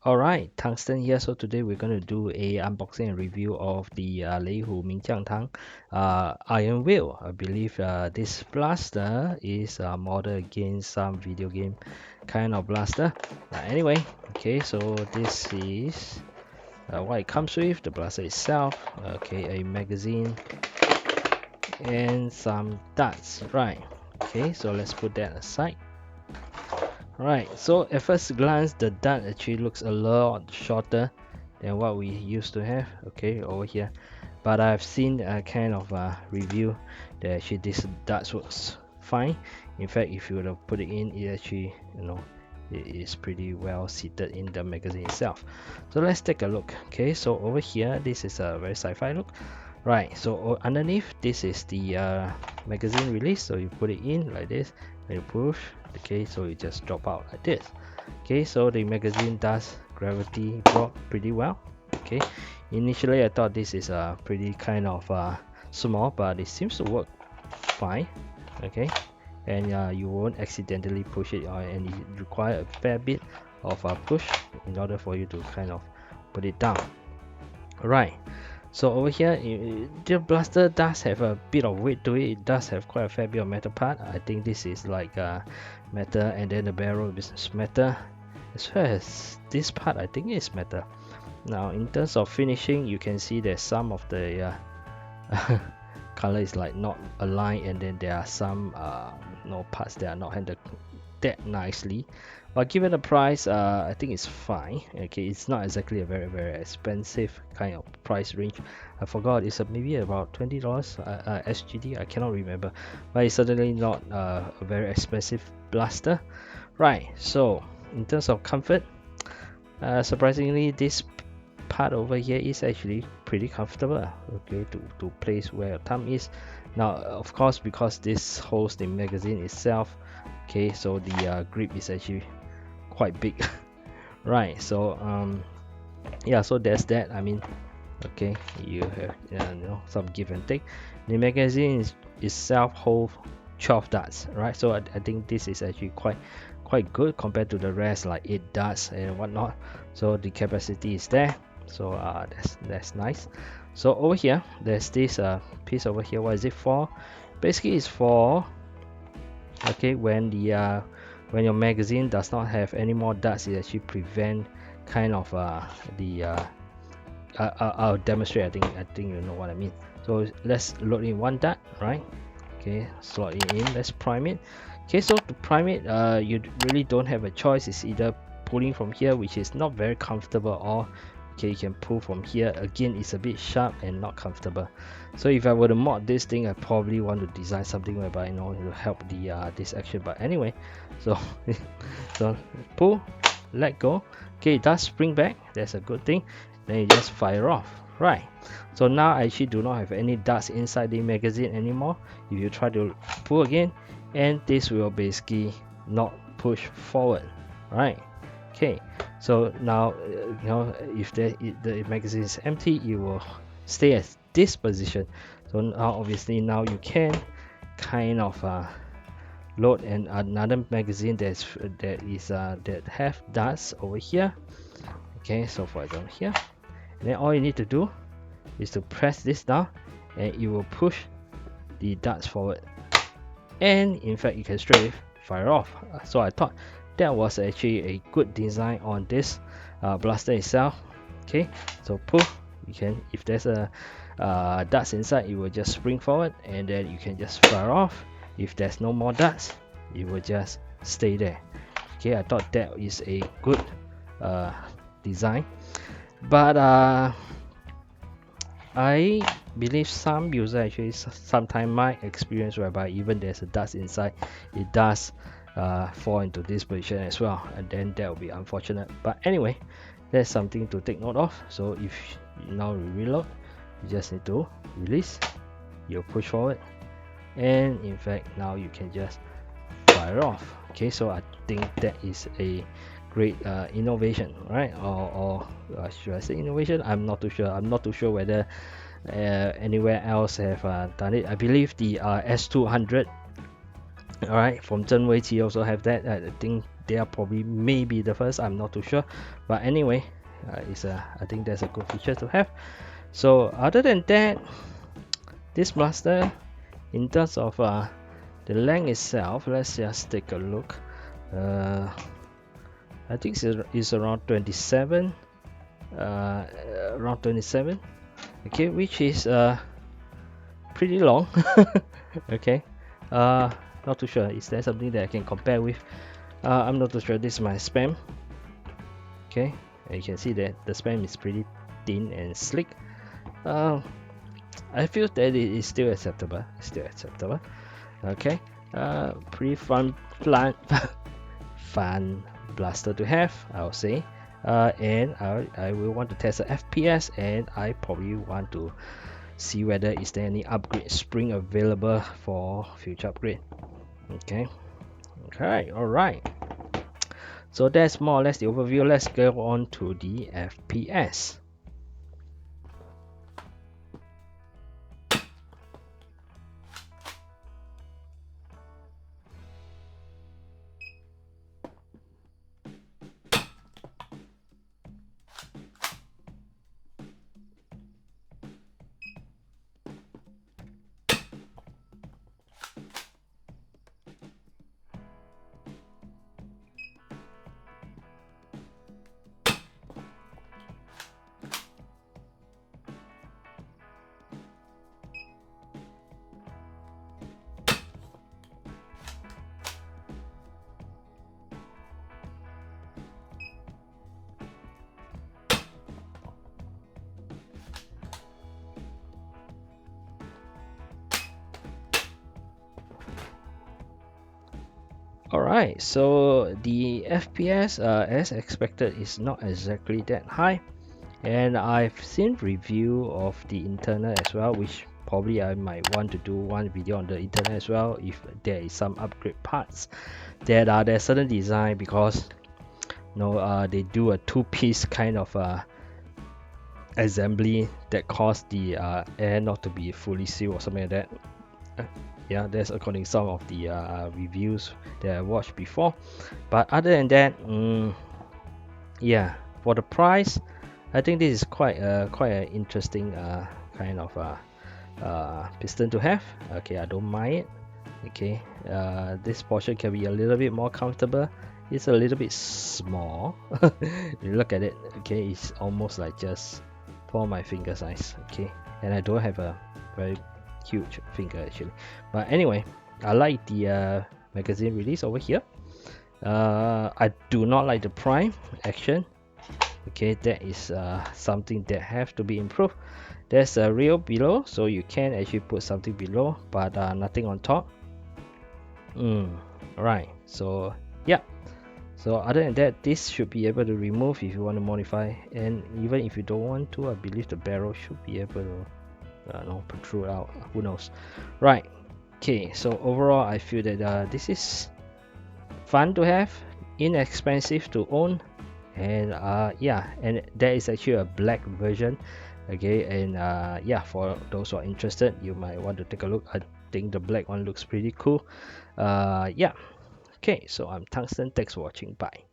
Alright, Tungsten here. So today we're going to do a unboxing and review of the Leihu Mingjiangtang iron wheel. I believe this blaster is modeled against some video game kind of blaster. Anyway, okay, so this is what it comes with, the blaster itself, okay, a magazine and some darts, right? Okay, so let's put that aside. Right, so at first glance the dart actually looks a lot shorter than what we used to have, okay, over here, but I've seen a kind of review that actually this dart works fine. In fact, if you were to put it in, it actually, it is pretty well seated in the magazine itself. So let's take a look. Okay, so over here this is a very sci-fi look. Right, so underneath this is the magazine release, so you put it in like this and you push, okay, so it just drop out like this. Okay, so the magazine does gravity drop pretty well. Okay, initially I thought this is pretty kind of small, but it seems to work fine. Okay, and you won't accidentally push it, and it requires a fair bit of push in order for you to kind of put it down. Alright, so over here the blaster does have a bit of weight to it. It does have quite a fair bit of metal part. I think this is like metal, and then the barrel is metal, as well as this part I think is metal. Now in terms of finishing, you can see that some of the color is like not aligned, and then there are some parts that are not handled that nicely, but given the price, I think it's fine. Okay, it's not exactly a very expensive kind of price range. I forgot, it's maybe about $20 SGD, I cannot remember, but it's certainly not a very expensive blaster. Right, so in terms of comfort, surprisingly this part over here is actually pretty comfortable, okay, to place where your thumb is. Now of course, because this holds the magazine itself, okay, so the grip is actually quite big. Right, so yeah, so there's that. I mean, okay, you have some give and take. The magazine itself holds 12 darts, right? So I think this is actually quite good compared to the rest, like 8 darts and whatnot. So the capacity is there, so that's nice. So over here there's this piece over here. What is it for? Basically it's for, okay, when your magazine does not have any more darts, it actually prevent kind of I'll demonstrate. I think you know what I mean. So let's load in one dart, right? Okay, slot it in, let's prime it. Okay, so to prime it, you really don't have a choice. It's either pulling from here, which is not very comfortable, or okay, you can pull from here. Again, it's a bit sharp and not comfortable. So if I were to mod this thing, I probably want to design something whereby, it will help the this action. But anyway, so so pull, let go. Okay, it does spring back, that's a good thing. Then you just fire off. Right, so now I actually do not have any darts inside the magazine anymore. If you try to pull again, and this will basically not push forward, right? Okay, so now if the magazine is empty, it will stay at this position. So now obviously now you can kind of load another magazine that have darts over here. Okay, so for example here, and then all you need to do is to press this down, and it will push the darts forward, and in fact you can straight fire off. So I thought that was actually a good design on this blaster itself. Okay, so pull, you can, if there's a darts inside, it will just spring forward, and then you can just fire off. If there's no more darts, it will just stay there. Okay, I thought that is a good design, but I believe some users actually sometimes might experience whereby even there's a dust inside, it does fall into this position as well, and then that will be unfortunate. But anyway, that's something to take note of. So if now we reload, you just need to release, you push forward, and in fact now you can just fire off. Okay, so I think that is a great innovation, right? Or should I say innovation? I'm not too sure whether anywhere else have done it. I believe the S200 All right, from Zhenwei also have that. I think they are probably maybe the first. I'm not too sure, but anyway, I think that's a good feature to have. So other than that, this blaster, in terms of the length itself, let's just take a look. I think it's around 27, around 27. Okay, which is pretty long. Okay, not too sure. Is there something that I can compare with? I'm not too sure. This is my spam. Okay, and you can see that the spam is pretty thin and slick. I feel that it is still acceptable. Still acceptable. Okay, pretty fun blaster to have, I would say. And I will want to test the FPS, and I probably want to see whether is there any upgrade spring available for future upgrade. Okay, all right. So that's more or less the overview. Let's go on to the FPS. Alright, so the FPS as expected is not exactly that high, and I've seen review of the internal as well, which probably I might want to do one video on the internal as well if there is some upgrade parts that are their certain design, because they do a two-piece kind of assembly that cause the air not to be fully sealed or something like that. Yeah, that's according to some of the reviews that I watched before. But other than that, yeah, for the price, I think this is quite an interesting kind of piston to have. Okay, I don't mind it. Okay, this portion can be a little bit more comfortable. It's a little bit small. You look at it. Okay, it's almost like just for my finger size. Okay, and I don't have a very huge finger actually. But anyway, I like the magazine release over here. I do not like the prime action. Okay, that is something that have to be improved. There's a rail below, so you can actually put something below, but nothing on top. Right, so yeah, so other than that, this should be able to remove if you want to modify, and even if you don't want to, I believe the barrel should be able to protrude out. Who knows? Right. Okay, so overall I feel that this is fun to have, inexpensive to own, and yeah, and there is actually a black version. Okay, and yeah, for those who are interested, you might want to take a look. I think the black one looks pretty cool. Yeah. Okay, so I'm Tungsten. Thanks for watching. Bye.